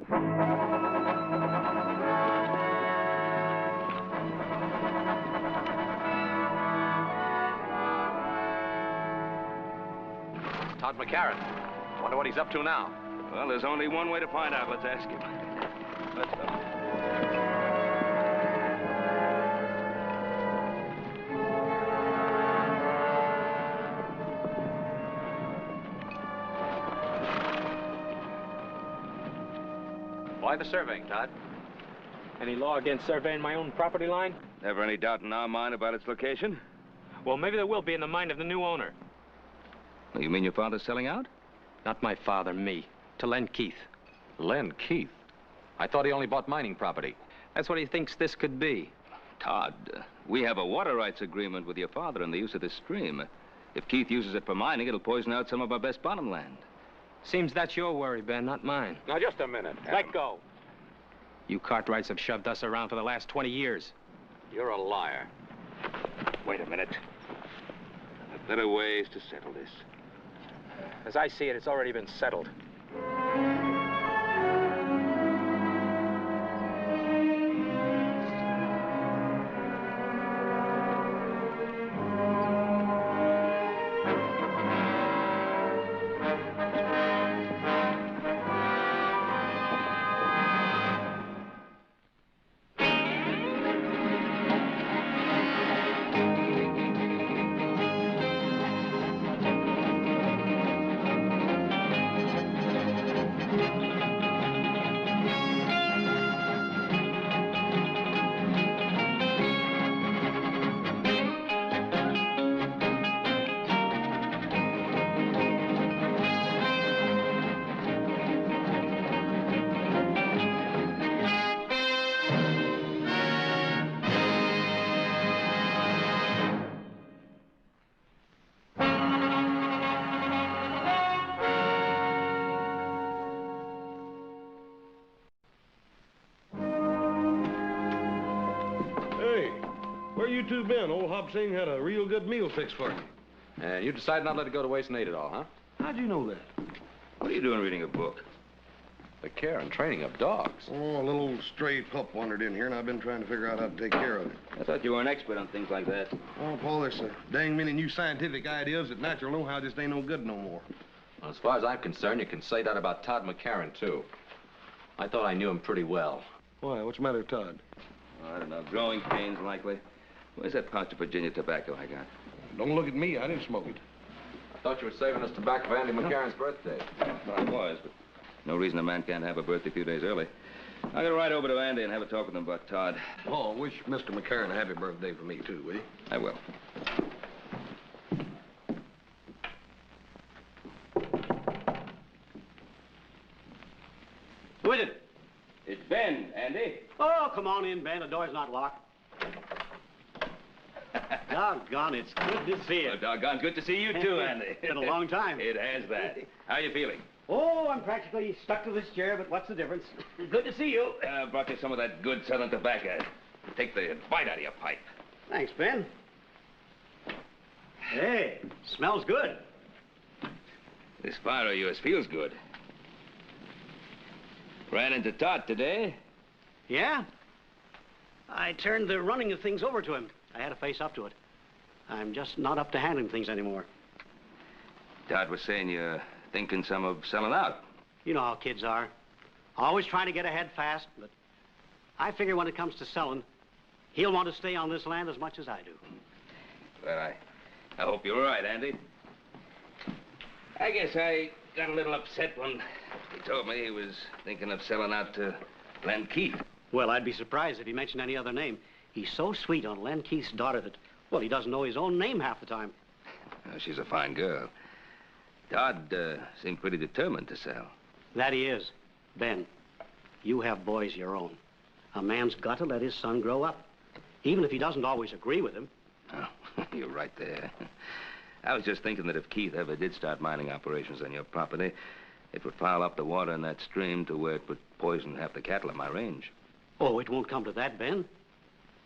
Todd McCarran. Wonder what he's up to now. Well, there's only one way to find out. Let's ask him. Let's go. Why the surveying, Todd? Any law against surveying my own property line? Never any doubt in our mind about its location? Well, maybe there will be in the mind of the new owner. You mean your father's selling out? Not my father, me. To Len Keith. Len Keith? I thought he only bought mining property. That's what he thinks this could be. Todd, we have a water rights agreement with your father on the use of this stream. If Keith uses it for mining, it'll poison out some of our best bottom land. Seems that's your worry, Ben, not mine. Now, just a minute. Let go. You Cartwrights have shoved us around for the last 20 years. You're a liar. Wait a minute. There are better ways to settle this. As I see it, it's already been settled. You two been? Old Hop Sing had a real good meal fixed for you. And you decided not to let it go to waste and ate it all, huh? How'd you know that? What are you doing reading a book? The care and training of dogs. Oh, a little old stray pup wandered in here, and I've been trying to figure out how to take care of it. I thought you were an expert on things like that. Oh, Paul, there's a dang many new scientific ideas that natural know-how just ain't no good no more. Well, as far as I'm concerned, you can say that about Todd McCarran, too. I thought I knew him pretty well. Why? What's the matter with Todd? Oh, I don't know. Growing pains, likely. Where's that pouch of Virginia tobacco I got? Don't look at me. I didn't smoke it. I thought you were saving us tobacco for Andy McCarran's birthday. Well, I was, but no reason a man can't have a birthday a few days early. I'm going to ride over to Andy and have a talk with him about Todd. Oh, wish Mr. McCarran a happy birthday for me, too, will you? I will. Who is it? It's Ben, Andy. Oh, come on in, Ben. The door's not locked. Doggone, it's good to see you. Oh, doggone good to see you, too, Andy. It's been a long time. It has that. How are you feeling? Oh, I'm practically stuck to this chair, but what's the difference? Good to see you. Brought you some of that good Southern tobacco. Take the bite out of your pipe. Thanks, Ben. Hey, smells good. This fire of yours feels good. Ran into Todd today. Yeah? I turned the running of things over to him. I had to face up to it. I'm just not up to handling things anymore. Todd was saying you're thinking some of selling out. You know how kids are. Always trying to get ahead fast, but I figure when it comes to selling, he'll want to stay on this land as much as I do. Well, I hope you're right, Andy. I guess I got a little upset when he told me he was thinking of selling out to Len Keith. Well, I'd be surprised if he mentioned any other name. He's so sweet on Len Keith's daughter that, well, he doesn't know his own name half the time. She's a fine girl. Todd seemed pretty determined to sell. That he is. Ben, you have boys your own. A man's got to let his son grow up, even if he doesn't always agree with him. Oh, you're right there. I was just thinking that if Keith ever did start mining operations on your property, it would foul up the water in that stream to where it would poison half the cattle in my range. Oh, it won't come to that, Ben.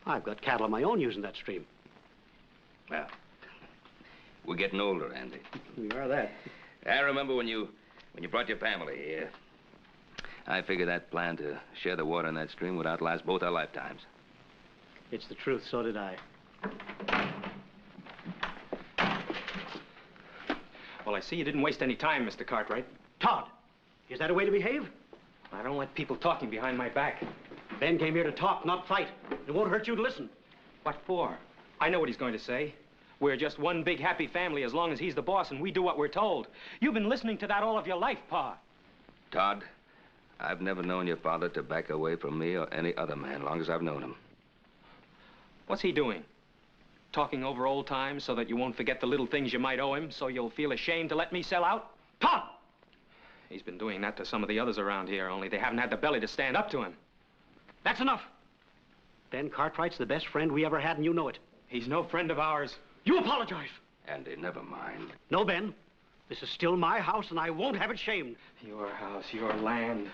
I've got cattle of my own using that stream. Well, we're getting older, Andy. We are that. I remember when you brought your family here. I figure that plan to share the water in that stream would outlast both our lifetimes. It's the truth, so did I. Well, I see you didn't waste any time, Mr. Cartwright. Todd, is that a way to behave? I don't like people talking behind my back. Ben came here to talk, not fight. It won't hurt you to listen. What for? I know what he's going to say. We're just one big happy family as long as he's the boss and we do what we're told. You've been listening to that all of your life, Pa. Todd, I've never known your father to back away from me or any other man, long as I've known him. What's he doing? Talking over old times so that you won't forget the little things you might owe him, so you'll feel ashamed to let me sell out? Todd! He's been doing that to some of the others around here, only they haven't had the belly to stand up to him. That's enough. Ben Cartwright's the best friend we ever had, and you know it. He's no friend of ours. You apologize. Andy, never mind. No, Ben. This is still my house, and I won't have it shamed. Your house, your land.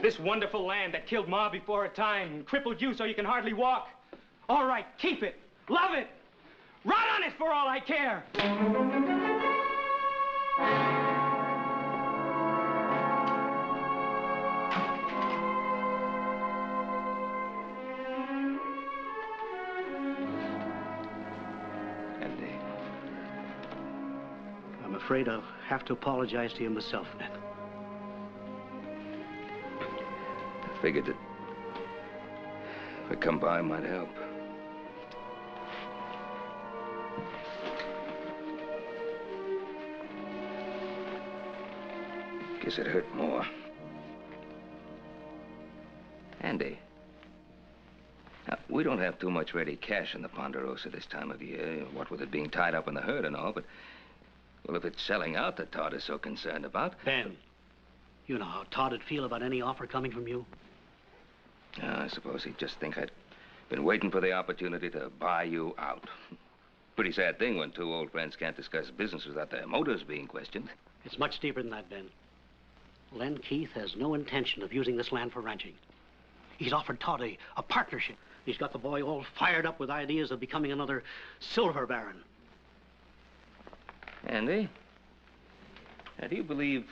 This wonderful land that killed Ma before her time and crippled you so you can hardly walk. All right, keep it. Love it. Run on it for all I care. Andy. I'm afraid I'll have to apologize to you myself, Ben. I figured that if I come by, it might help. Guess it hurt more. Andy. Now, we don't have too much ready cash in the Ponderosa this time of year, what with it being tied up in the herd and all, but, well, if it's selling out that Todd is so concerned about... Ben, you know how Todd would feel about any offer coming from you. I suppose he'd just think I'd been waiting for the opportunity to buy you out. Pretty sad thing when two old friends can't discuss business without their motives being questioned. It's much deeper than that, Ben. Len Keith has no intention of using this land for ranching. He's offered Todd a partnership. He's got the boy all fired up with ideas of becoming another silver baron. Andy, now do you believe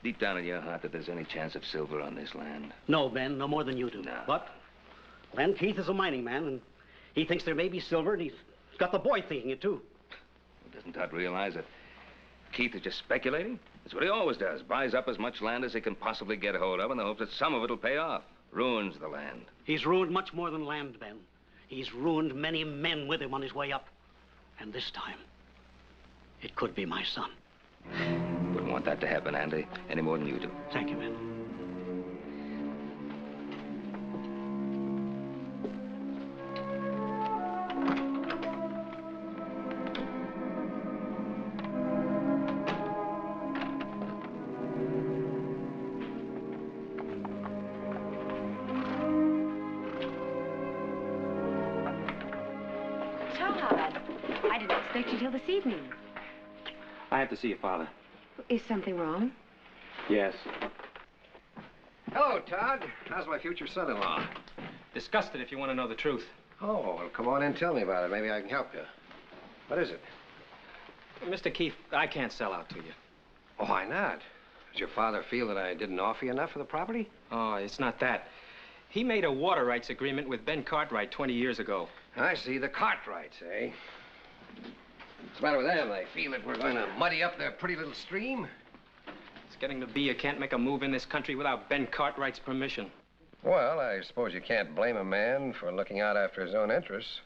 deep down in your heart that there's any chance of silver on this land? No, Ben, no more than you do. No. But Len Keith is a mining man, and he thinks there may be silver, and he's got the boy thinking it, too. Doesn't Todd realize that Keith is just speculating? That's what he always does. Buys up as much land as he can possibly get hold of in the hopes that some of it'll pay off. Ruins the land. He's ruined much more than land, Ben. He's ruined many men with him on his way up. And this time, it could be my son. Wouldn't want that to happen, Andy, any more than you do. Thank you, Ben. I didn't expect you till this evening. I have to see your father. Is something wrong? Yes. Hello, Todd. How's my future son-in-law? Disgusted if you want to know the truth. Oh, well, come on in and tell me about it. Maybe I can help you. What is it? Mr. Keefe, I can't sell out to you. Oh, why not? Does your father feel that I didn't offer you enough for the property? Oh, it's not that. He made a water rights agreement with Ben Cartwright 20 years ago. I see. The Cartwrights, eh? What's the matter with them? They feel that we're going to muddy up their pretty little stream? It's getting to be you can't make a move in this country without Ben Cartwright's permission. Well, I suppose you can't blame a man for looking out after his own interests.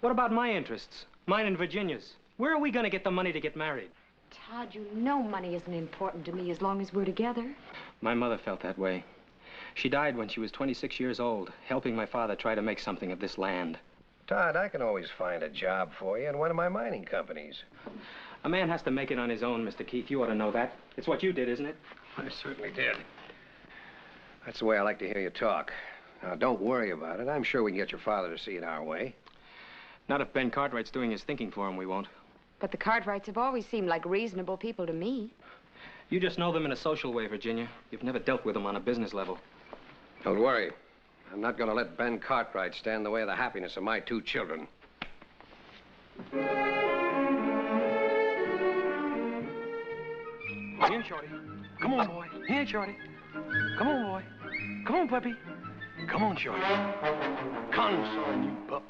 What about my interests? Mine and Virginia's. Where are we going to get the money to get married? Todd, you know money isn't important to me as long as we're together. My mother felt that way. She died when she was 26 years old, helping my father try to make something of this land. Todd, I can always find a job for you in one of my mining companies. A man has to make it on his own, Mr. Keith. You ought to know that. It's what you did, isn't it? I certainly did. That's the way I like to hear you talk. Now, don't worry about it. I'm sure we can get your father to see it our way. Not if Ben Cartwright's doing his thinking for him, we won't. But the Cartwrights have always seemed like reasonable people to me. You just know them in a social way, Virginia. You've never dealt with them on a business level. Don't worry. I'm not going to let Ben Cartwright stand in the way of the happiness of my two children. Here, Shorty. Come on, boy. Here, Shorty. Come on, boy. Come on, puppy. Come on, Shorty. Come on, you pup.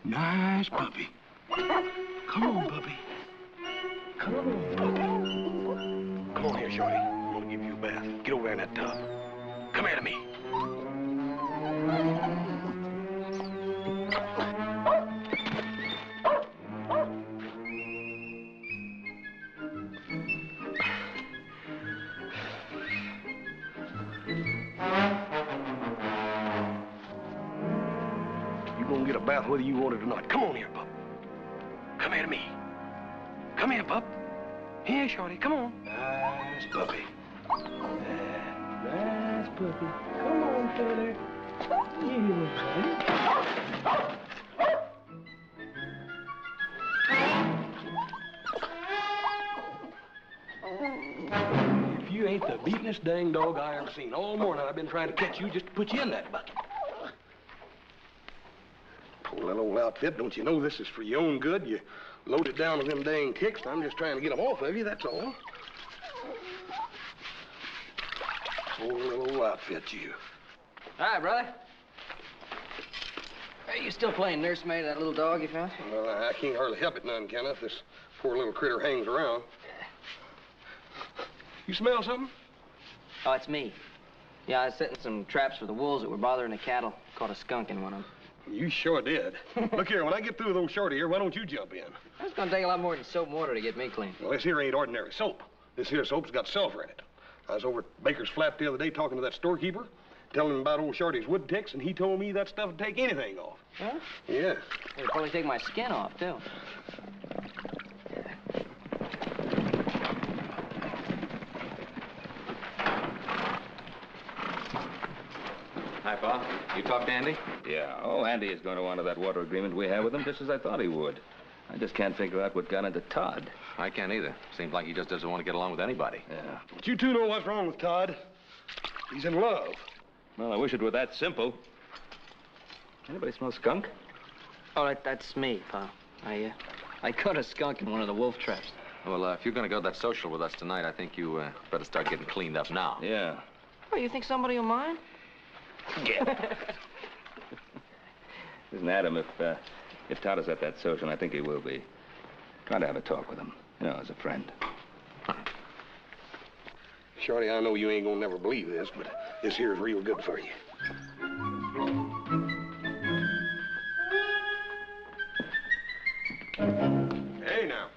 Nice puppy. Come on, puppy. Come on. Come on here, Shorty. I'm gonna give you a bath. Get over there in that tub. Come here to me. You gonna get a bath whether you want it or not. Come on here, pup. Come here to me. Come here, pup. Here, Shorty, come on. Nice puppy. Nice puppy. Come on, Shorty. If you ain't the beatin'est dang dog I ever seen. All morning I've been trying to catch you just to put you in that bucket. Poor little old outfit, don't you know this is for your own good? You loaded down with them dang kicks, and I'm just trying to get them off of you, that's all. Poor little old outfit, you. Hi, brother. Are you still playing nursemaid to that little dog you found? Well, I can't hardly help it none, Kenneth. This poor little critter hangs around. You smell something? Oh, it's me. Yeah, I was setting some traps for the wolves that were bothering the cattle. Caught a skunk in one of them. You sure did. Look here, when I get through with old Shorty here, why don't you jump in? It's gonna take a lot more than soap and water to get me clean. Well, this here ain't ordinary soap. This here soap's got sulfur in it. I was over at Baker's Flat the other day talking to that storekeeper, telling him about old Shorty's wood ticks, and he told me that stuff would take anything off. Huh? Yeah. It'd probably take my skin off, too. Hi, Pa. You talked to Andy? Yeah. Oh, Andy is going to honor that water agreement we have with him, just as I thought he would. I just can't figure out what got into Todd. I can't either. Seems like he just doesn't want to get along with anybody. Yeah. But you two know what's wrong with Todd. He's in love. Well, I wish it were that simple. Anybody smell skunk? Oh, that's me, Pa. I caught a skunk in one of the wolf traps. Well, if you're going to go to that social with us tonight, I think you better start getting cleaned up now. Yeah. Oh, you think somebody will mind? Yeah. Listen, Adam, if Todd is at that social, and I think he will be, try to have a talk with him, you know, as a friend. Shorty, I know you ain't gonna never believe this, but this here's real good for you. Hey, now.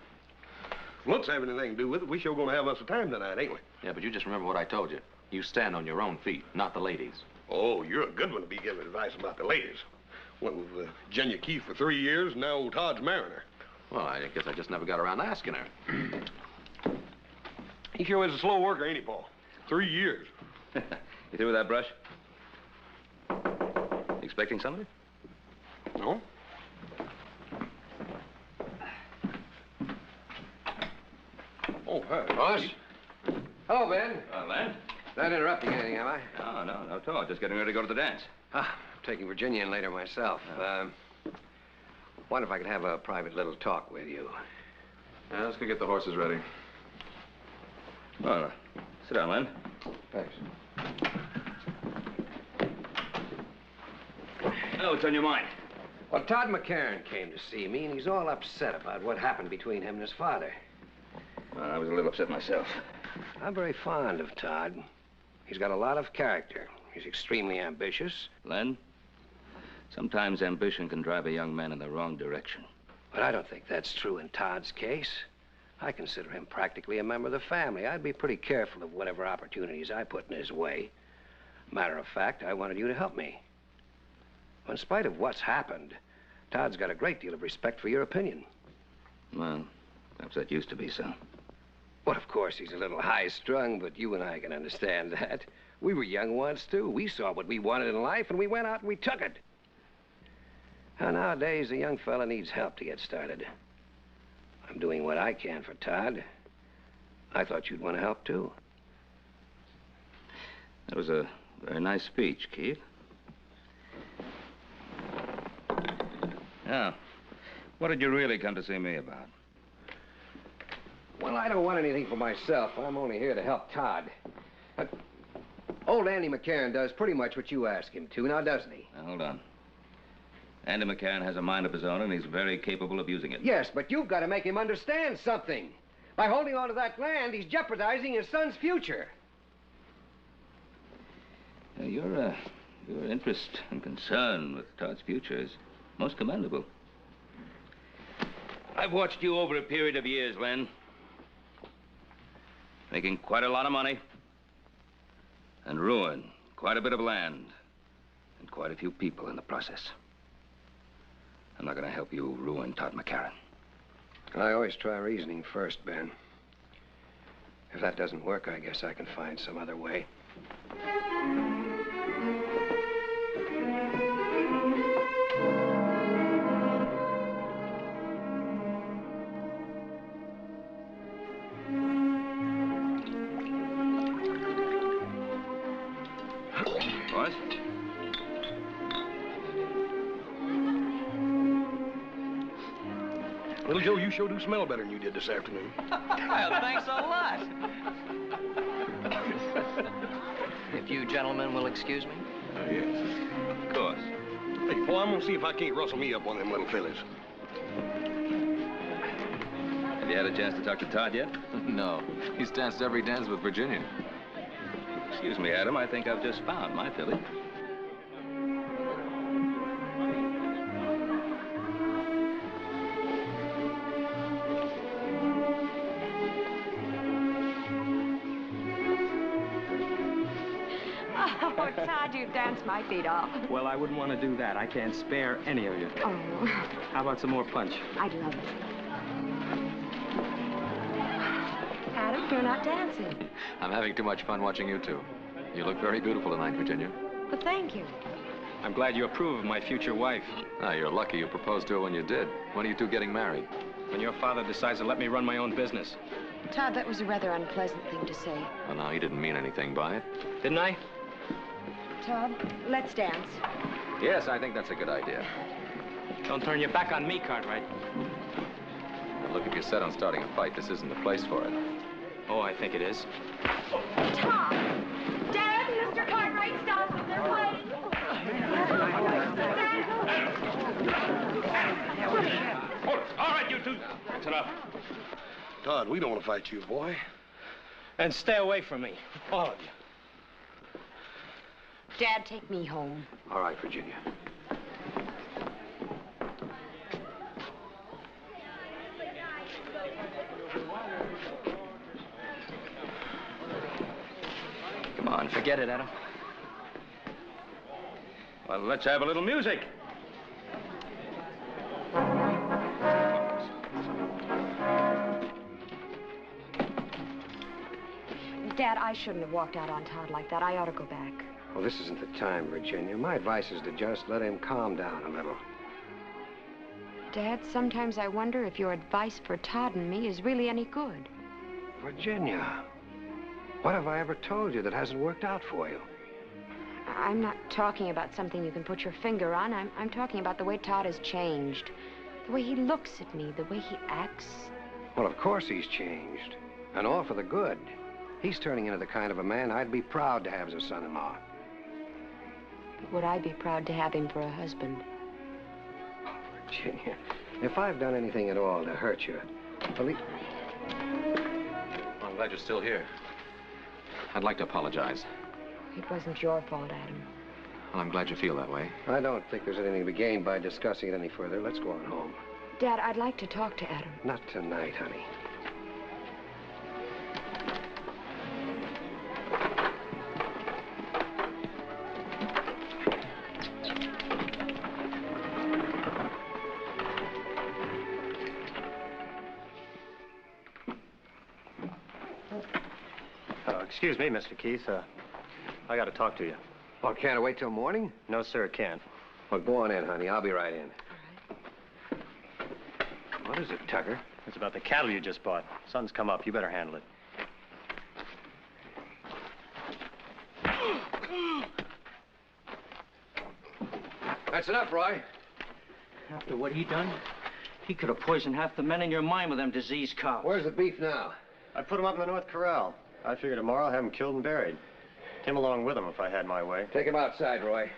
Looks have anything to do with it. We sure gonna have us a time tonight, ain't we? Yeah, but you just remember what I told you. You stand on your own feet, not the ladies. Oh, you're a good one to be giving advice about the ladies. Went with Jenya Keith for 3 years, and now old Todd's marrying her. Well, I guess I just never got around to asking her. He sure is a slow worker, ain't he, Paul? 3 years. You through with that brush? You expecting somebody? No? Oh, hi. Boss? Hello, Ben. Len? Not interrupting anything, am I? No, not at all. Just getting ready to go to the dance. I'm taking Virginia in later myself. Wonder if I could have a private little talk with you. Yeah, let's go get the horses ready. Well, sit down, Len. Thanks. Oh, what's on your mind? Well, Todd McCarran came to see me, and he's all upset about what happened between him and his father. Well, I was a little upset myself. I'm very fond of Todd. He's got a lot of character. He's extremely ambitious. Len, sometimes ambition can drive a young man in the wrong direction. But I don't think that's true in Todd's case. I consider him practically a member of the family. I'd be pretty careful of whatever opportunities I put in his way. Matter of fact, I wanted you to help me. In spite of what's happened, Todd's got a great deal of respect for your opinion. Well, perhaps that used to be so. Well, of course, he's a little high-strung, but you and I can understand that. We were young once, too. We saw what we wanted in life, and we went out and we took it. Now, nowadays, a young fella needs help to get started. I'm doing what I can for Todd. I thought you'd want to help, too. That was a very nice speech, Keith. Yeah. What did you really come to see me about? Well, I don't want anything for myself. I'm only here to help Todd. Old Andy McCarran does pretty much what you ask him to, now doesn't he? Now, hold on. Andy McCarran has a mind of his own, and he's very capable of using it. Yes, but you've got to make him understand something. By holding on to that land, he's jeopardizing his son's future. Your interest and concern with Todd's future is most commendable. I've watched you over a period of years, Len. Making quite a lot of money. And ruin quite a bit of land. And quite a few people in the process. I'm not going to help you ruin Todd McCarran. I always try reasoning first, Ben. If that doesn't work, I guess I can find some other way. Boys? Little Joe, you sure do smell better than you did this afternoon. Well, thanks a lot. If you gentlemen will excuse me. Yes. Of course. Hey, Paul, I'm gonna see if I can't rustle me up one of them little fellas. Have you had a chance to talk to Todd yet? No. He's danced every dance with Virginia. Excuse me, Adam. I think I've just found my filly. Oh, Todd, you've danced my feet off. Well, I wouldn't want to do that. I can't spare any of you. Oh, How about some more punch? I'd love it. Adam, you're not dancing. I'm having too much fun watching you two. You look very beautiful tonight, Virginia. Well, thank you. I'm glad you approve of my future wife. Ah, you're lucky you proposed to her when you did. When are you two getting married? When your father decides to let me run my own business. Todd, that was a rather unpleasant thing to say. Well, now, he didn't mean anything by it. Didn't I? Todd, let's dance. Yes, I think that's a good idea. Don't turn your back on me, Cartwright. Now, look, if you're set on starting a fight, this isn't the place for it. Oh, I think it is. Todd! Dad, Mr. Cartwright, stop. They're waiting. All right, you two. That's enough. Todd, we don't want to fight you, boy. And stay away from me, all of you. Dad, take me home. All right, Virginia. Come on, Forget it, Adam. Well, let's have a little music. Dad, I shouldn't have walked out on Todd like that. I ought to go back. Well, this isn't the time, Virginia. My advice is to just let him calm down a little. Dad, sometimes I wonder if your advice for Todd and me is really any good. Virginia, what have I ever told you that hasn't worked out for you? I'm not talking about something you can put your finger on. I'm talking about the way Todd has changed. The way he looks at me, the way he acts. Well, of course he's changed. And all for the good. He's turning into the kind of a man I'd be proud to have as a son-in-law. Would I be proud to have him for a husband? Virginia, if I've done anything at all to hurt you, believe... Well, I'm glad you're still here. I'd like to apologize. It wasn't your fault, Adam. Well, I'm glad you feel that way. I don't think there's anything to be gained by discussing it any further. Let's go on home. Dad, I'd like to talk to Adam. Not tonight, honey. Excuse me, Mr. Keith. I got to talk to you. Well, can't I wait till morning? No, sir, it can't. Well, go on in, honey. I'll be right in. All right. What is it, Tucker? It's about the cattle you just bought. Sun's come up. You better handle it. That's enough, Roy. After what he done, He could have poisoned half the men in your mine with them diseased cows. Where's the beef now? I put him up in the North Corral. I figure tomorrow I'll have him killed and buried. Him along with him if I had my way. Take him outside, Roy.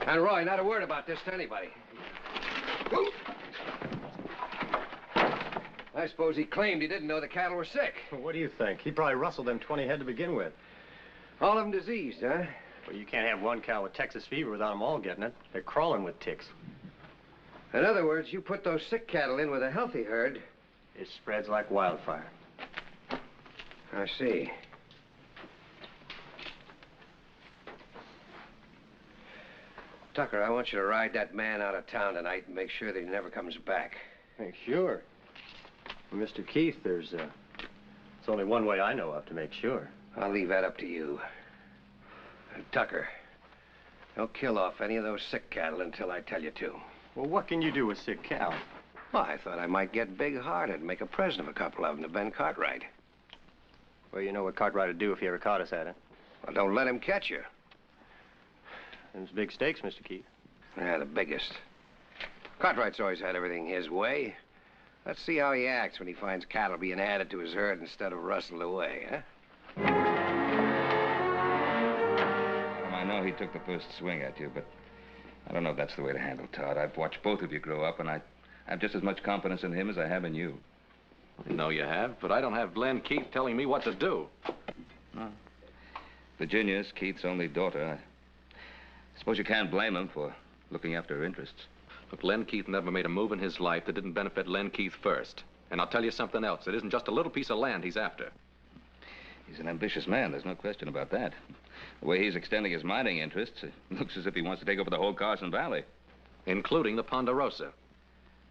And Roy, not a word about this to anybody. I suppose he claimed he didn't know the cattle were sick. What do you think? He probably rustled them 20 head to begin with. All of them diseased, huh? Well, you can't have one cow with Texas fever without them all getting it. They're crawling with ticks. In other words, you put those sick cattle in with a healthy herd. It spreads like wildfire. I see. Tucker, I want you to ride that man out of town tonight and make sure that he never comes back. Make sure. Well, Mr. Keith, there's only one way I know of to make sure. I'll leave that up to you. And Tucker, don't kill off any of those sick cattle until I tell you to. Well, what can you do with sick cow? Well, I thought I might get big-hearted and make a present of a couple of them to Ben Cartwright. Well, you know what Cartwright would do if he ever caught us at it. Well, don't let him catch you. Them's big stakes, Mr. Keith. Yeah, the biggest. Cartwright's always had everything his way. Let's see how he acts when he finds cattle being added to his herd instead of rustled away, huh? I know he took the first swing at you, but I don't know if that's the way to handle Todd. I've watched both of you grow up, and I have just as much confidence in him as I have in you. I know you have, but I don't have Glenn Keith telling me what to do. No. Virginia's Keith's only daughter. I suppose you can't blame him for looking after her interests. Look, Len Keith never made a move in his life that didn't benefit Len Keith first. And I'll tell you something else. It isn't just a little piece of land he's after. He's an ambitious man. There's no question about that. The way he's extending his mining interests, it looks as if he wants to take over the whole Carson Valley. Including the Ponderosa.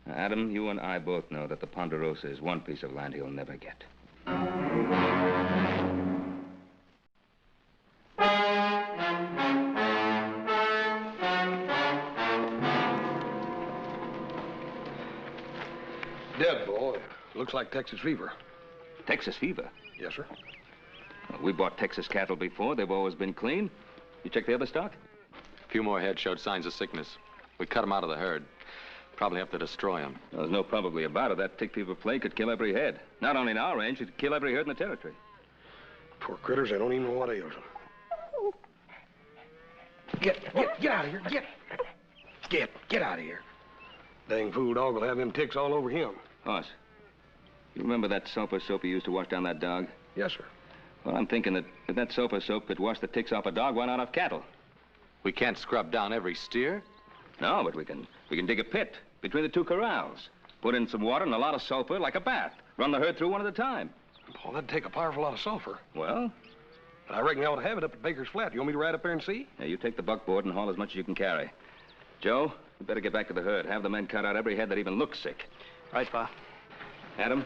Now, Adam, you and I both know that the Ponderosa is one piece of land he'll never get. Dead, boy. Looks like Texas fever. Texas fever? Yes, sir. Well, we bought Texas cattle before. They've always been clean. You check the other stock? A few more head showed signs of sickness. We cut them out of the herd. Probably have to destroy them. Well, there's no probably about it. That tick fever plague could kill every head. Not only in our range, it could kill every herd in the territory. Poor critters, they don't even know what ails them. Get out of here. Get out of here. Dang fool dog will have them ticks all over him. Hoss, you remember that sulfur soap you used to wash down that dog? Yes, sir. Well, I'm thinking that if that sulfur soap could wash the ticks off a dog, why not off cattle? We can't scrub down every steer. No, but we can dig a pit between the two corrals. Put in some water and a lot of sulfur, like a bath. Run the herd through one at a time. Paul, that'd take a powerful lot of sulfur. Well? But I reckon they ought to have it up at Baker's Flat. You want me to ride up there and see? Yeah, you take the buckboard and haul as much as you can carry. Joe, you better get back to the herd. Have the men cut out every head that even looks sick. Right, Pa. Adam,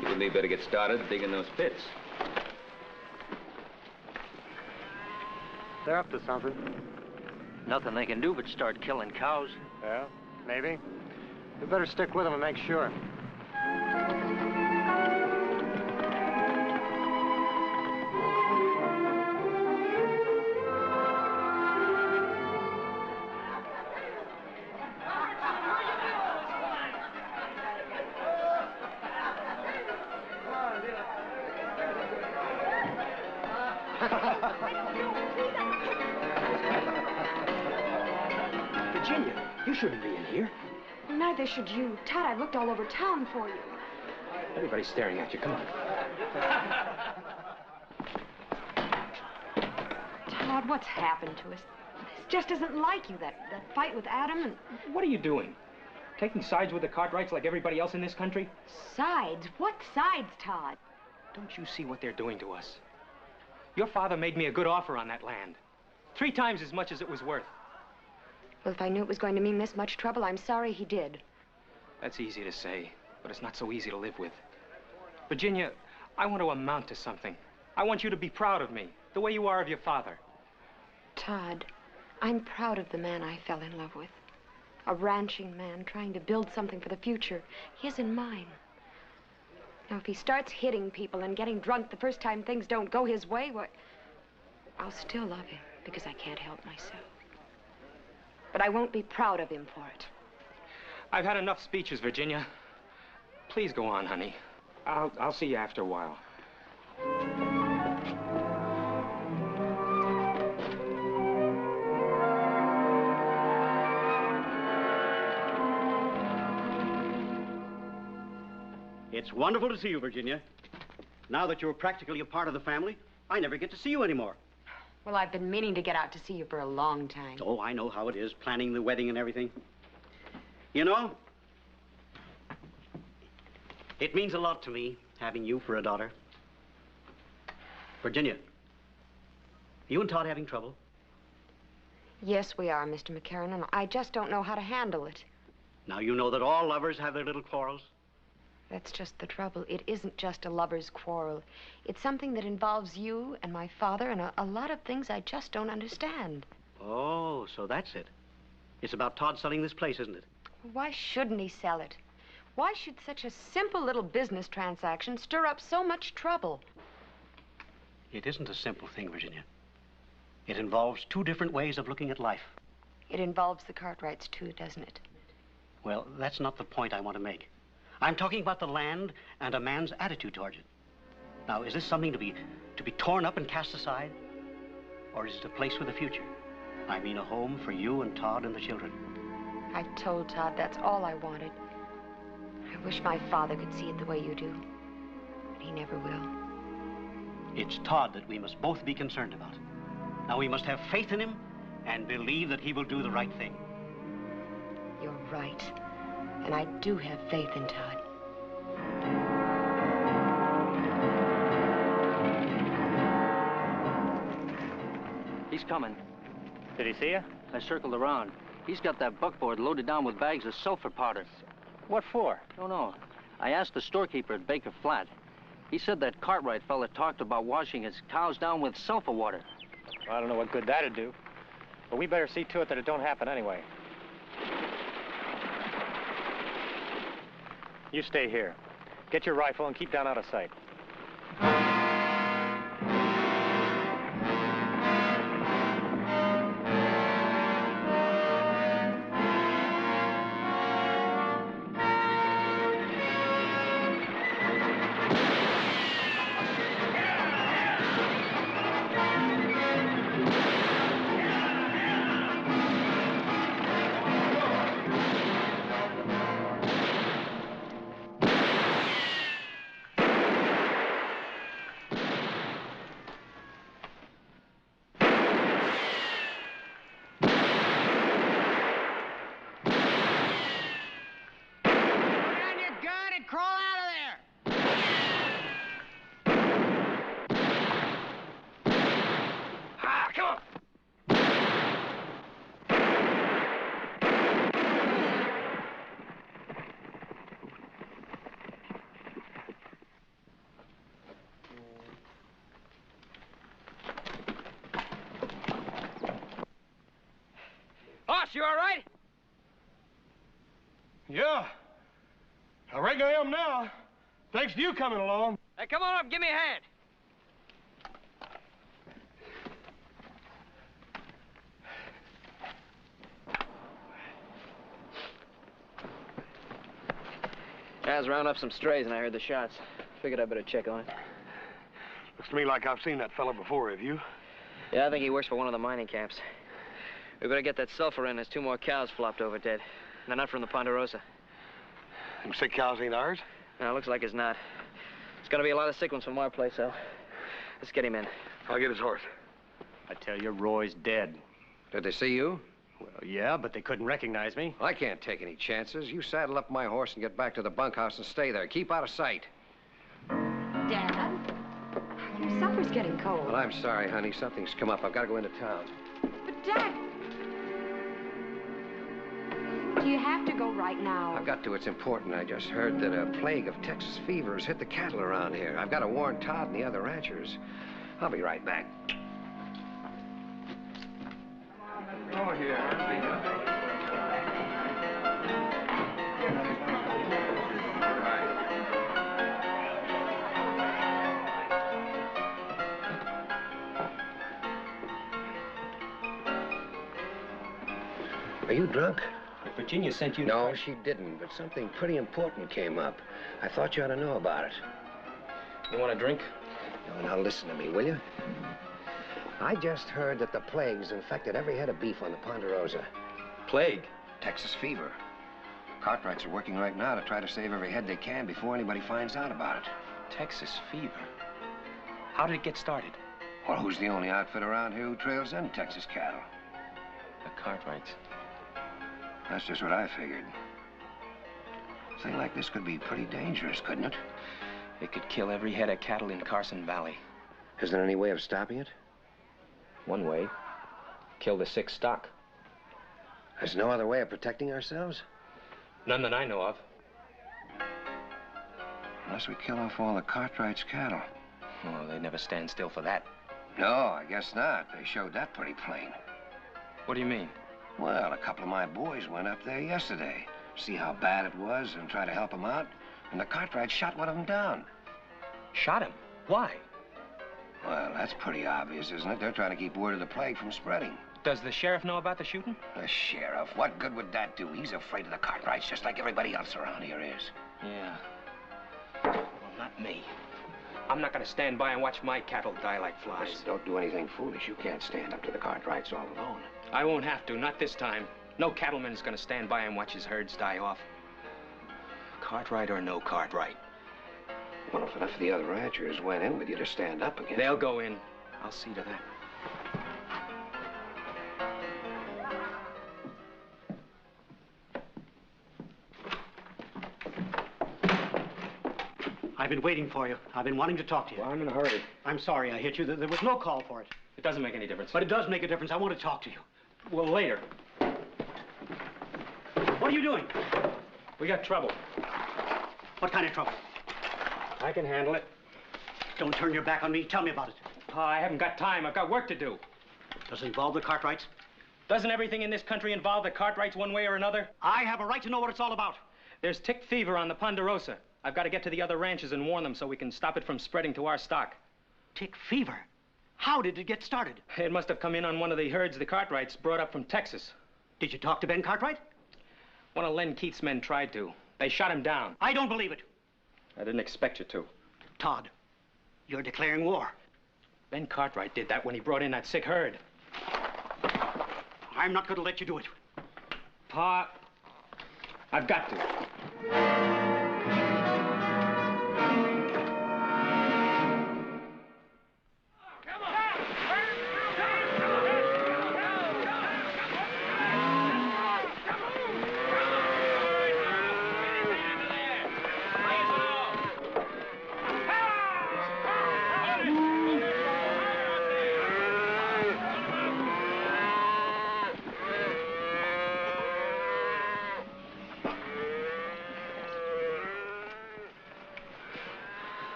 you and me better get started digging those pits. They're up to something. Nothing they can do but start killing cows. Yeah, maybe. We better stick with them and make sure. Virginia, you shouldn't be in here. Neither should you. Todd, I've looked all over town for you. Everybody's staring at you. Come on. Todd, what's happened to us? This just isn't like you, that fight with Adam and... What are you doing? Taking sides with the Cartwrights like everybody else in this country? Sides? What sides, Todd? Don't you see what they're doing to us? Your father made me a good offer on that land. 3 times as much as it was worth. Well, if I knew it was going to mean this much trouble, I'm sorry he did. That's easy to say, but it's not so easy to live with. Virginia, I want to amount to something. I want you to be proud of me, the way you are of your father. Todd, I'm proud of the man I fell in love with. A ranching man trying to build something for the future, his and mine. Now, if he starts hitting people and getting drunk the first time things don't go his way, well, I'll still love him because I can't help myself. But I won't be proud of him for it. I've had enough speeches, Virginia. Please go on, honey. I'll see you after a while. It's wonderful to see you, Virginia. Now that you're practically a part of the family, I never get to see you anymore. Well, I've been meaning to get out to see you for a long time. Oh, I know how it is, planning the wedding and everything. You know, it means a lot to me, having you for a daughter. Virginia, you and Todd having trouble? Yes, we are, Mr. McCarran, and I just don't know how to handle it. Now you know that all lovers have their little quarrels. That's just the trouble. It isn't just a lover's quarrel. It's something that involves you and my father and a lot of things I just don't understand. Oh, so that's it. It's about Todd selling this place, isn't it? Why shouldn't he sell it? Why should such a simple little business transaction stir up so much trouble? It isn't a simple thing, Virginia. It involves two different ways of looking at life. It involves the Cartwrights, too, doesn't it? Well, that's not the point I want to make. I'm talking about the land and a man's attitude towards it. Now, is this something to be torn up and cast aside? Or is it a place with a future? I mean, a home for you and Todd and the children. I told Todd that's all I wanted. I wish my father could see it the way you do. But he never will. It's Todd that we must both be concerned about. Now, we must have faith in him and believe that he will do the right thing. You're right. And I do have faith in Todd. He's coming. Did he see you? I circled around. He's got that buckboard loaded down with bags of sulfur powder. What for? Don't know. I asked the storekeeper at Baker Flat. He said that Cartwright fella talked about washing his cows down with sulfur water. Well, I don't know what good that'd do. But we better see to it that it don't happen anyway. You stay here. Get your rifle and keep down out of sight. Boss, you all right? Yeah. I reckon I am now. Thanks to you coming along. Hey, come on up, give me a hand. I was rounding up some strays and I heard the shots. Figured I'd better check on it. Looks to me like I've seen that fella before, have you? Yeah, I think he works for one of the mining camps. We better get that sulfur in. There's 2 more cows flopped over dead. They're not from the Ponderosa. Them sick cows ain't ours? No, looks like it's not. It's gonna be a lot of sick ones from our place, though. Let's get him in. I'll get his horse. I tell you, Roy's dead. Did they see you? Well, yeah, but they couldn't recognize me. I can't take any chances. You saddle up my horse and get back to the bunkhouse and stay there. Keep out of sight. Dad? Your supper's getting cold. Well, I'm sorry, honey. Something's come up. I've got to go into town. But, Dad... Do you have to go right now? I've got to. It's important. I just heard that a plague of Texas fever has hit the cattle around here. I've got to warn Todd and the other ranchers. I'll be right back. Oh, here. Are you drunk? Virginia sent you to... No, she didn't, but something pretty important came up. I thought you ought to know about it. You want a drink? No, now listen to me, will you? I just heard that the plague's infected every head of beef on the Ponderosa. Plague? Texas fever. Cartwrights are working right now to try to save every head they can before anybody finds out about it. Texas fever? How did it get started? Well, who's the only outfit around here who trails in Texas cattle? The Cartwrights. That's just what I figured. A thing like this could be pretty dangerous, couldn't it? It could kill every head of cattle in Carson Valley. Is there any way of stopping it? One way. Kill the sick stock. There's no other way of protecting ourselves? None that I know of. Unless we kill off all the Cartwrights' cattle. Oh, they never stand still for that. No, I guess not. They showed that pretty plain. What do you mean? Well, a couple of my boys went up there yesterday. See how bad it was and try to help them out. And the Cartwrights shot one of them down. Shot him? Why? Well, that's pretty obvious, isn't it? They're trying to keep word of the plague from spreading. Does the sheriff know about the shooting? The sheriff? What good would that do? He's afraid of the Cartwrights just like everybody else around here is. Yeah. Well, not me. I'm not going to stand by and watch my cattle die like flies. Listen, don't do anything foolish. You can't stand up to the Cartwrights all alone. I won't have to, not this time. No cattleman is going to stand by and watch his herds die off. Cartwright or no Cartwright. Well, if enough of the other ranchers went in with you to stand up again... They'll go in. I'll see to that. I've been waiting for you. I've been wanting to talk to you. Well, I'm in a hurry. I'm sorry I hit you. There was no call for it. It doesn't make any difference. But it does make a difference. I want to talk to you. Well, later. What are you doing? We got trouble. What kind of trouble? I can handle it. Don't turn your back on me. Tell me about it. Oh, I haven't got time. I've got work to do. Does it involve the Cartwrights? Doesn't everything in this country involve the Cartwrights one way or another? I have a right to know what it's all about. There's tick fever on the Ponderosa. I've got to get to the other ranches and warn them so we can stop it from spreading to our stock. Tick fever? How did it get started? It must have come in on one of the herds the Cartwrights brought up from Texas. Did you talk to Ben Cartwright? One of Len Keith's men tried to. They shot him down. I don't believe it. I didn't expect you to. Todd, you're declaring war. Ben Cartwright did that when he brought in that sick herd. I'm not going to let you do it. Pa, I've got to.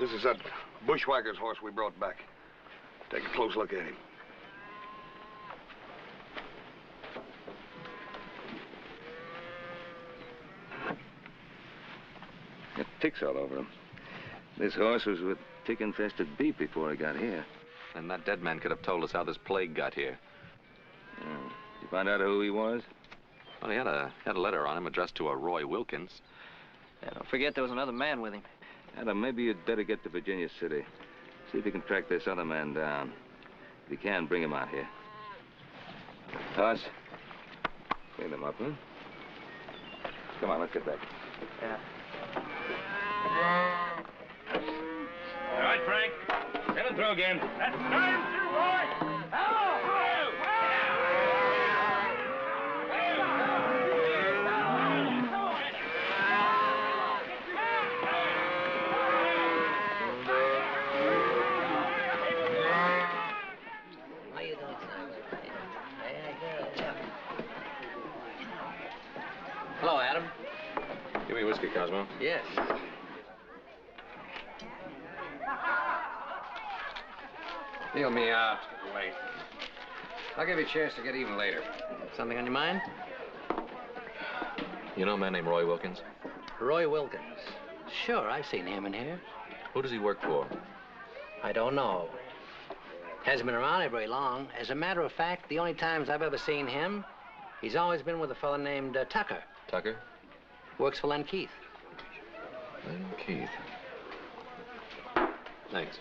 This is that bushwhacker's horse we brought back. Take a close look at him. Got ticks all over him. This horse was with tick-infested beef before he got here. And that dead man could have told us how this plague got here. You find out who he was? Well, he had a letter on him addressed to a Roy Wilkins. Yeah, don't forget there was another man with him. Adam, maybe you'd better get to Virginia City. See if you can track this other man down. If you can, bring him out here. Toss. Clean them up, huh? Come on, let's get back. Yeah. All right, Frank. Send it through again. That's time to Roy. Hello, Adam. Give me a whiskey, Cosmo. Yes. Deal me out. Wait. I'll give you a chance to get even later. Something on your mind? You know a man named Roy Wilkins? Roy Wilkins. Sure, I've seen him in here. Who does he work for? I don't know. Hasn't been around here very long. As a matter of fact, the only times I've ever seen him, He's always been with a fellow named Tucker. Tucker? Works for Len Keith. Len Keith. Thanks.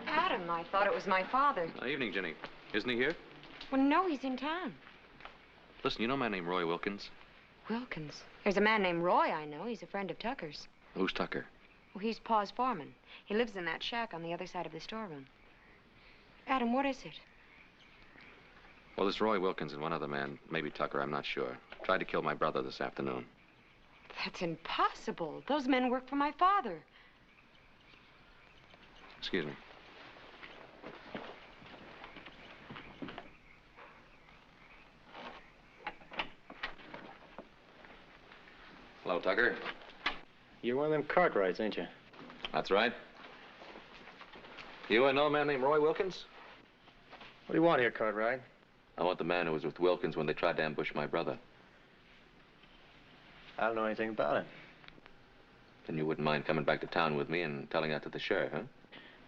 Adam, I thought it was my father. Evening, Jenny. Isn't he here? Well, no, he's in town. Listen, you know a man named Roy Wilkins? Wilkins. There's a man named Roy I know. He's a friend of Tucker's. Who's Tucker? Well, he's Pa's foreman. He lives in that shack on the other side of the storeroom. Adam, what is it? Well, this Roy Wilkins and one other man, maybe Tucker, I'm not sure, tried to kill my brother this afternoon. That's impossible. Those men work for my father. Excuse me. Hello, Tucker. You're one of them Cartwrights, ain't you? That's right. You know a man named Roy Wilkins? What do you want here, Cartwright? I want the man who was with Wilkins when they tried to ambush my brother. I don't know anything about it. Then you wouldn't mind coming back to town with me and telling that to the sheriff, huh?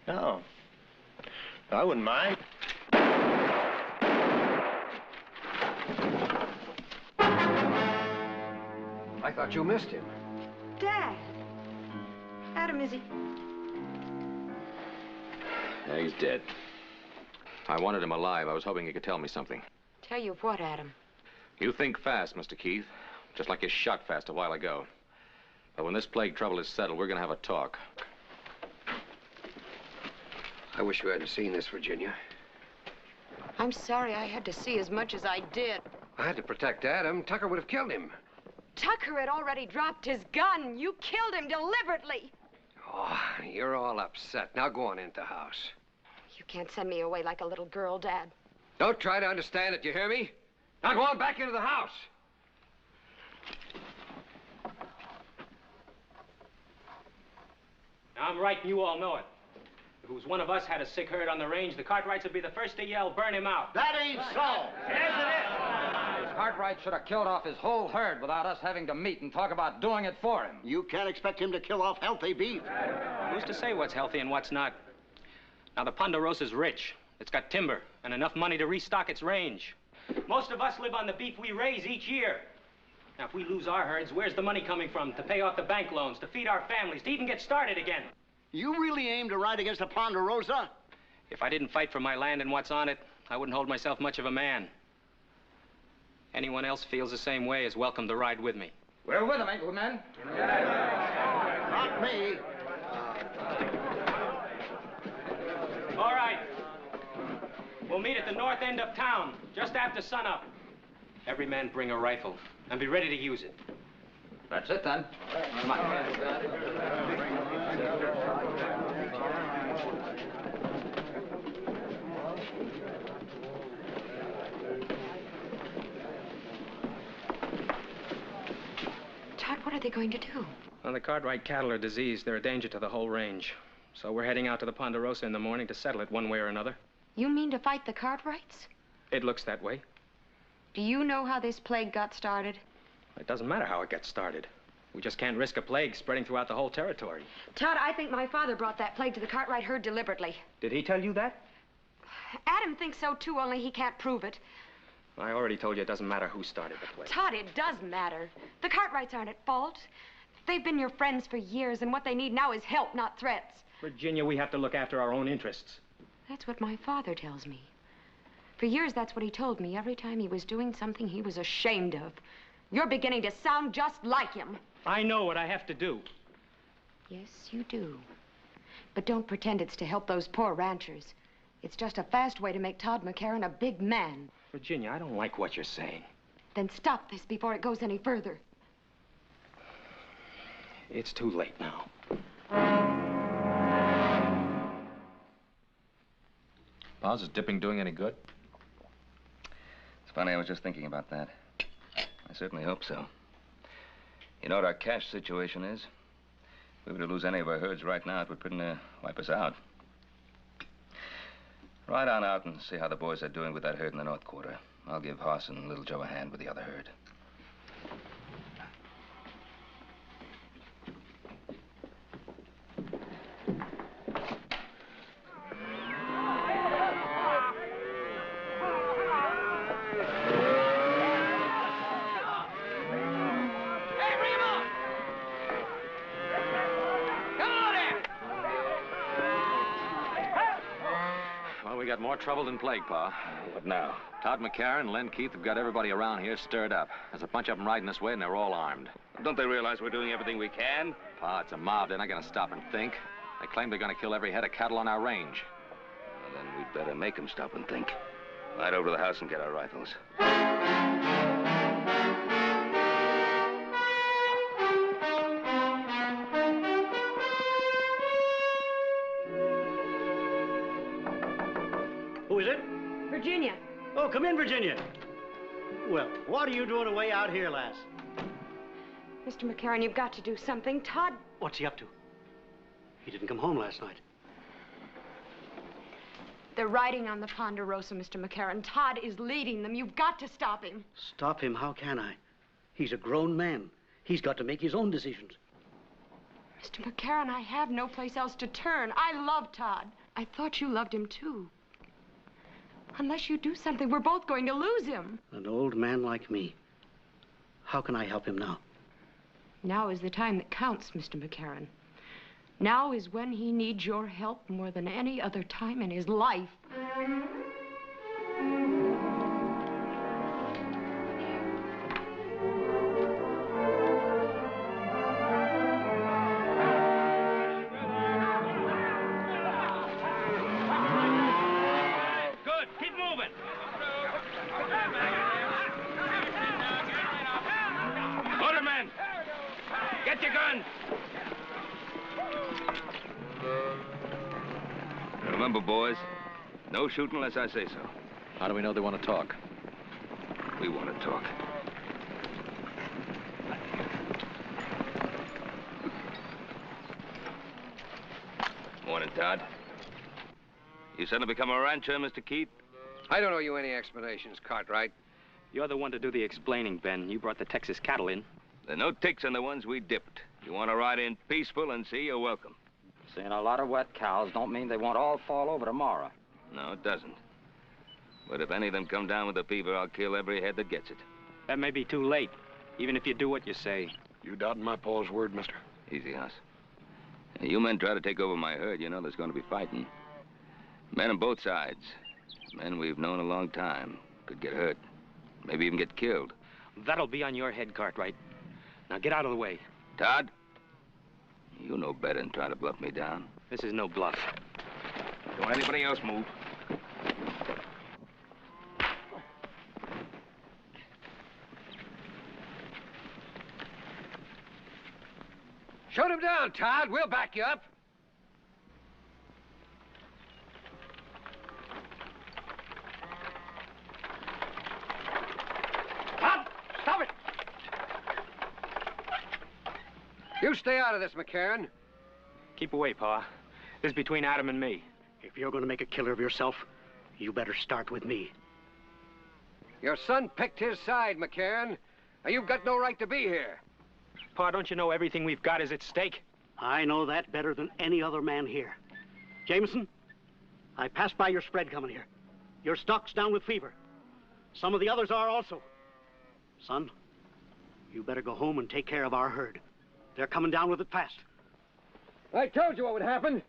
No. I wouldn't mind. I thought you missed him. Dad. Adam, is he? Yeah, he's dead. I wanted him alive. I was hoping he could tell me something. Tell you what, Adam? You think fast, Mr. Keith. Just like you shot fast a while ago. But when this plague trouble is settled, we're gonna have a talk. I wish you hadn't seen this, Virginia. I'm sorry I had to see as much as I did. I had to protect Adam. Tucker would have killed him. Tucker had already dropped his gun. You killed him deliberately. Oh, you're all upset. Now go on into the house. You can't send me away like a little girl, Dad. Don't try to understand it, you hear me? Now go on back into the house. Now, I'm right and you all know it. If it was one of us had a sick herd on the range, the Cartwrights would be the first to yell, burn him out. That ain't so. Yes, it is. Cartwright should have killed off his whole herd without us having to meet and talk about doing it for him. You can't expect him to kill off healthy beef. Who's to say what's healthy and what's not? Now, the Ponderosa's rich. It's got timber and enough money to restock its range. Most of us live on the beef we raise each year. Now, if we lose our herds, where's the money coming from to pay off the bank loans, to feed our families, to even get started again? You really aim to ride against the Ponderosa? If I didn't fight for my land and what's on it, I wouldn't hold myself much of a man. Anyone else feels the same way is welcome to ride with me. We're with him, ain't we, men? Not me. All right. We'll meet at the north end of town, just after sunup. Every man bring a rifle and be ready to use it. That's it, then. Come on. Todd, what are they going to do? Well, the Cartwright cattle are diseased. They're a danger to the whole range. So we're heading out to the Ponderosa in the morning to settle it one way or another. You mean to fight the Cartwrights? It looks that way. Do you know how this plague got started? It doesn't matter how it gets started. We just can't risk a plague spreading throughout the whole territory. Todd, I think my father brought that plague to the Cartwright herd deliberately. Did he tell you that? Adam thinks so, too, only he can't prove it. I already told you it doesn't matter who started the plague. Todd, it does matter. The Cartwrights aren't at fault. They've been your friends for years, and what they need now is help, not threats. Virginia, we have to look after our own interests. That's what my father tells me. For years, that's what he told me every time he was doing something he was ashamed of. You're beginning to sound just like him. I know what I have to do. Yes, you do. But don't pretend it's to help those poor ranchers. It's just a fast way to make Todd McCarran a big man. Virginia, I don't like what you're saying. Then stop this before it goes any further. It's too late now. Pa's, is dipping doing any good? It's funny, I was just thinking about that. I certainly hope so. You know what our cash situation is? If we were to lose any of our herds right now, it would pretty near wipe us out. Ride on out and see how the boys are doing with that herd in the North Quarter. I'll give Hoss and Little Joe a hand with the other herd. We got more trouble than plague, Pa. What now? Todd McCarran and Len Keith have got everybody around here stirred up. There's a bunch of them riding this way, and they're all armed. Don't they realize we're doing everything we can? Pa, it's a mob. They're not going to stop and think. They claim they're going to kill every head of cattle on our range. Well, then we'd better make them stop and think. Ride over to the house and get our rifles. Who is it? Virginia. Oh, come in, Virginia. Well, what are you doing away out here, lass? Mr. McCarran, you've got to do something. Todd... What's he up to? He didn't come home last night. They're riding on the Ponderosa, Mr. McCarran. Todd is leading them. You've got to stop him. Stop him? How can I? He's a grown man. He's got to make his own decisions. Mr. McCarran, I have no place else to turn. I love Todd. I thought you loved him, too. Unless you do something, we're both going to lose him. An old man like me. How can I help him now? Now is the time that counts, Mr. McCarran. Now is when he needs your help more than any other time in his life. Good. Keep moving. Motorman! Get your gun! Remember, boys, no shooting unless I say so. How do we know they want to talk? We want to talk. Morning, Todd. You suddenly become a rancher, Mr. Keith? I don't owe you any explanations, Cartwright. You're the one to do the explaining, Ben. You brought the Texas cattle in. There are no ticks on the ones we dipped. You want to ride in peaceful and see, you're welcome. Seeing a lot of wet cows don't mean they won't all fall over tomorrow. No, it doesn't. But if any of them come down with the fever, I'll kill every head that gets it. That may be too late, even if you do what you say. You doubting my pa's word, mister? Easy, Hoss. You men try to take over my herd, you know there's going to be fighting. Men on both sides. Men we've known a long time. Could get hurt. Maybe even get killed. That'll be on your head, Cartwright. Now get out of the way. Todd? You know better than trying to bluff me down. This is no bluff. Don't anybody else move. Shoot him down, Todd. We'll back you up. Stop! Stop it! You stay out of this, McCarran. Keep away, Pa. This is between Adam and me. If you're going to make a killer of yourself, you better start with me. Your son picked his side, McCarran. Now, you've got no right to be here. Pa, don't you know everything we've got is at stake? I know that better than any other man here. Jameson, I passed by your spread coming here. Your stock's down with fever. Some of the others are also. Son, you better go home and take care of our herd. They're coming down with it fast. I told you what would happen.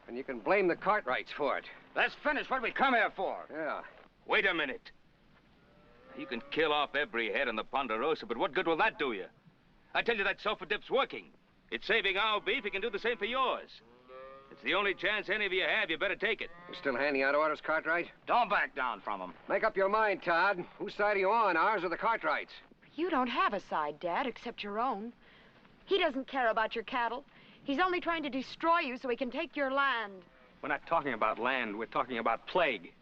And you can blame the Cartwrights for it. Let's finish what we come here for. Yeah. Wait a minute. You can kill off every head on the Ponderosa, but what good will that do you? I tell you that sulfur dip's working. It's saving our beef. It can do the same for yours. It's the only chance any of you have. You better take it. You still handing out orders, Cartwright? Don't back down from them. Make up your mind, Todd. Whose side are you on, ours or the Cartwrights? You don't have a side, Dad, except your own. He doesn't care about your cattle. He's only trying to destroy you so he can take your land. We're not talking about land. We're talking about plague.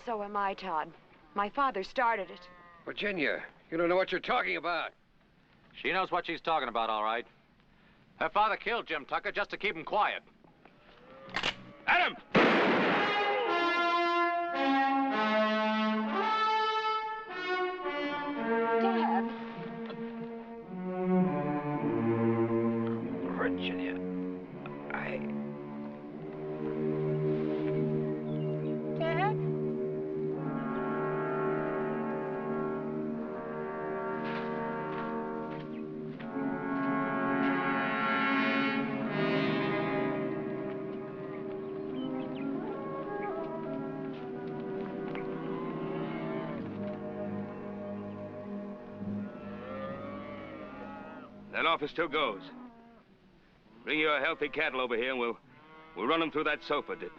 So am I, Todd. My father started it. Virginia, you don't know what you're talking about. She knows what she's talking about, all right. Her father killed Jim Tucker just to keep him quiet. Adam! That offer still goes. Bring your healthy cattle over here and we'll run them through that sulfur dip.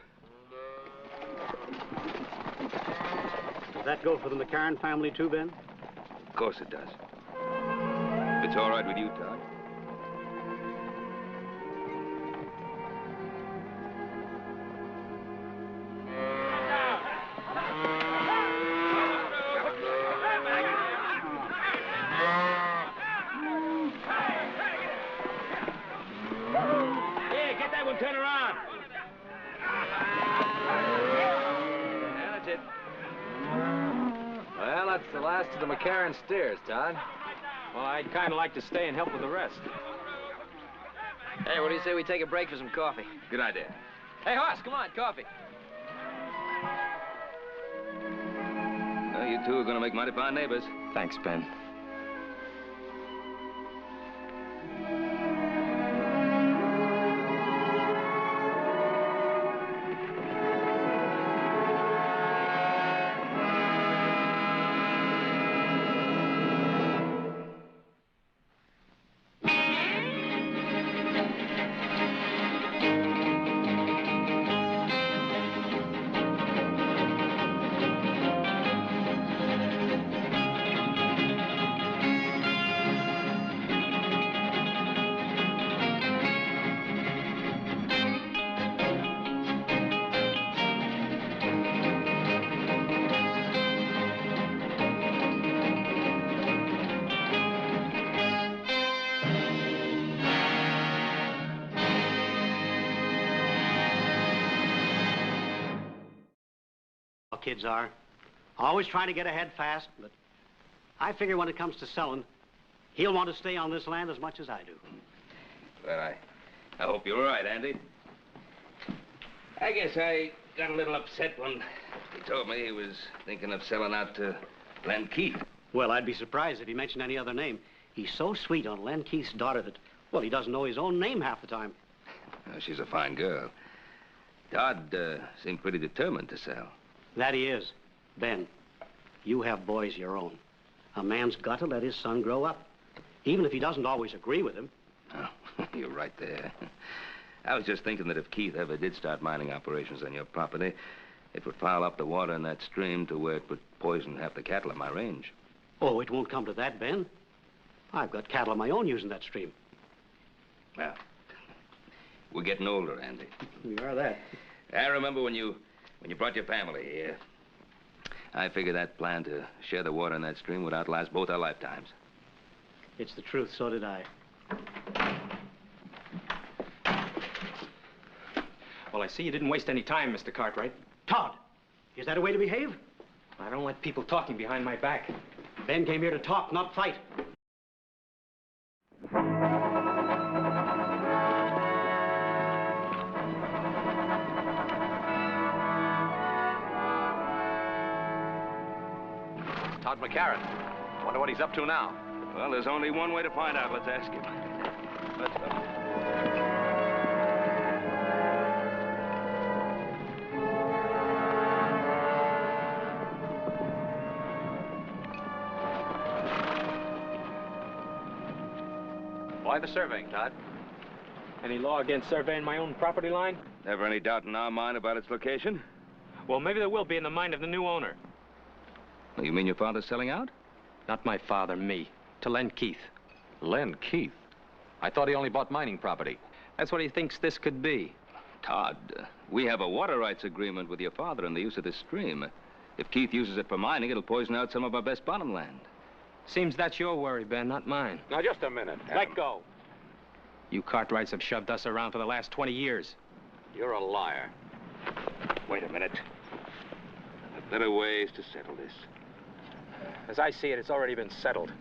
Does that go for the McCarran family too, Ben? Of course it does. If it's all right with you, Todd. Here, get that one, turn around. Yeah, that's it. Well, that's the last of the McCarran steers, Todd. Well, I'd kind of like to stay and help with the rest. Hey, what do you say we take a break for some coffee? Good idea. Hey, Hoss, come on, coffee. Well, you two are going to make mighty fine neighbors. Thanks, Ben. Kids are. Always trying to get ahead fast, but I figure when it comes to selling, he'll want to stay on this land as much as I do. Well, I hope you're right, Andy. I guess I got a little upset when he told me he was thinking of selling out to Len Keith. Well, I'd be surprised if he mentioned any other name. He's so sweet on Len Keith's daughter that, well, he doesn't know his own name half the time. Well, she's a fine girl. Todd seemed pretty determined to sell. That he is. Ben, you have boys your own. A man's got to let his son grow up, even if he doesn't always agree with him. Oh, you're right there. I was just thinking that if Keith ever did start mining operations on your property, it would foul up the water in that stream to where it would poison half the cattle in my range. Oh, it won't come to that, Ben. I've got cattle of my own using that stream. Well, we're getting older, Andy. We are that. I remember when you brought your family here. I figured that plan to share the water in that stream would outlast both our lifetimes. It's the truth, so did I. Well, I see you didn't waste any time, Mr. Cartwright. Todd, is that a way to behave? I don't like people talking behind my back. Ben came here to talk, not fight. Todd McCarran. Wonder what he's up to now. Well, there's only one way to find out. Let's ask him. Let's go. Why the surveying, Todd? Any law against surveying my own property line? Never any doubt in our mind about its location? Well, maybe there will be in the mind of the new owner. You mean your father's selling out? Not my father, me. To Len Keith. Len Keith? I thought he only bought mining property. That's what he thinks this could be. Todd, we have a water rights agreement with your father on the use of this stream. If Keith uses it for mining, it'll poison out some of our best bottom land. Seems that's your worry, Ben, not mine. Now, just a minute. Let go. You Cartwrights have shoved us around for the last 20 years. You're a liar. Wait a minute. There are better ways to settle this. As I see it, it's already been settled.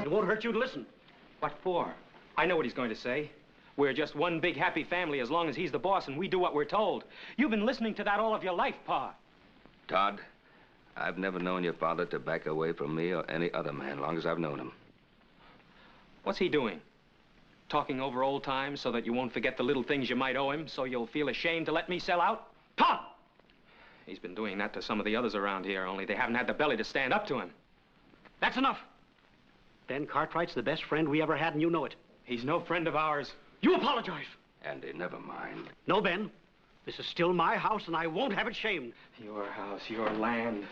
It won't hurt you to listen. What for? I know what he's going to say. We're just one big happy family as long as he's the boss and we do what we're told. You've been listening to that all of your life, Pa. Todd, I've never known your father to back away from me or any other man, long as I've known him. What's he doing? Talking over old times so that you won't forget the little things you might owe him, so you'll feel ashamed to let me sell out? Todd! He's been doing that to some of the others around here, only they haven't had the belly to stand up to him. That's enough. Ben Cartwright's the best friend we ever had, and you know it. He's no friend of ours. You apologize. Andy, never mind. No, Ben. This is still my house, and I won't have it shamed. Your house, your land.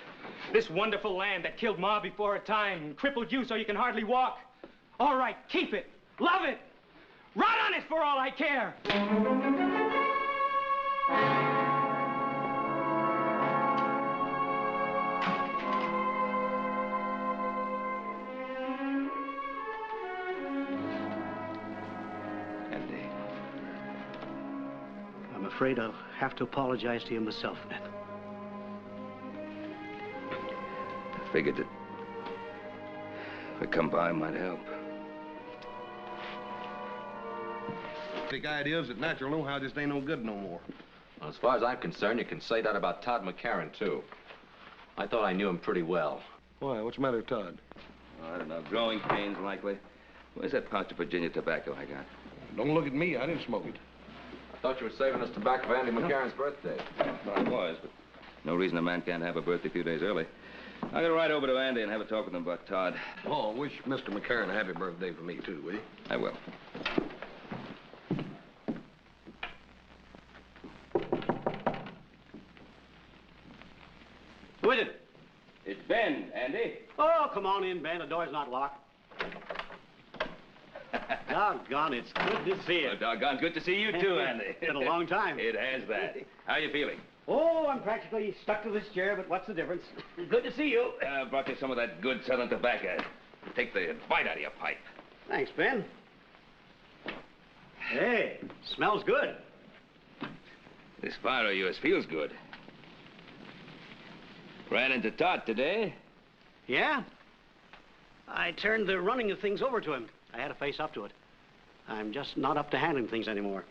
This wonderful land that killed Ma before her time and crippled you so you can hardly walk. All right, keep it. Love it. Rot on it for all I care. I'm afraid I'll have to apologize to you myself, Ben. I figured that if I come by, it might help. The idea is that natural know-how just ain't no good no more. Well, as far as I'm concerned, you can say that about Todd McCarran, too. I thought I knew him pretty well. Why? What's the matter, Todd? Oh, I don't know. Growing pains, likely. Where's that pouch of Virginia tobacco I got? Don't look at me. I didn't smoke it. I thought you were saving us tobacco for Andy McCarran's birthday. Well, I was, but no reason a man can't have a birthday a few days early. I'm going to ride over to Andy and have a talk with him about Todd. Oh, wish Mr. McCarran a happy birthday for me, too, will you? I will. Who is it? It's Ben, Andy. Oh, come on in, Ben. The door's not locked. Doggone, it's good to see you. Well, doggone good to see you, too, Andy. It's been a long time. It has that. How you feeling? Oh, I'm practically stuck to this chair, but what's the difference? Good to see you. Brought you some of that good Southern tobacco. Take the bite out of your pipe. Thanks, Ben. Hey, smells good. This fire of yours feels good. Ran into Todd today. Yeah? I turned the running of things over to him. I had to face up to it. I'm just not up to handling things anymore.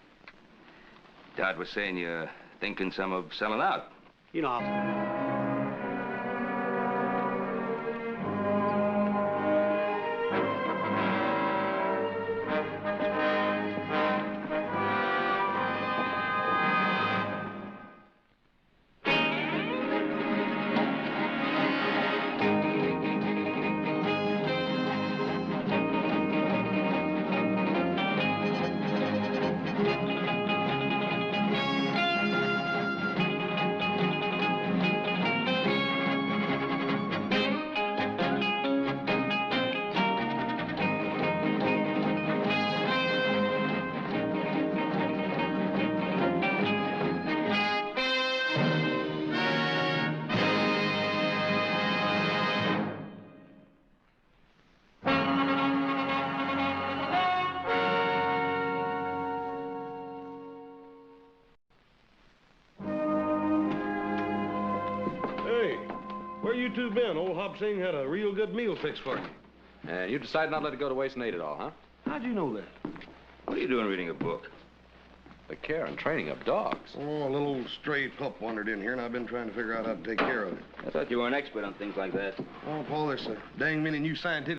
Todd was saying you're thinking some of selling out. You know how... Where you two been? Old Hop Sing had a real good meal fixed for you. And you decided not to let it go to waste and ate it all, huh? How'd you know that? What are you doing reading a book? The care and training of dogs. Oh, a little old stray pup wandered in here, and I've been trying to figure out how to take care of it. I thought you were an expert on things like that. Oh, Paul, there's a dang many new scientific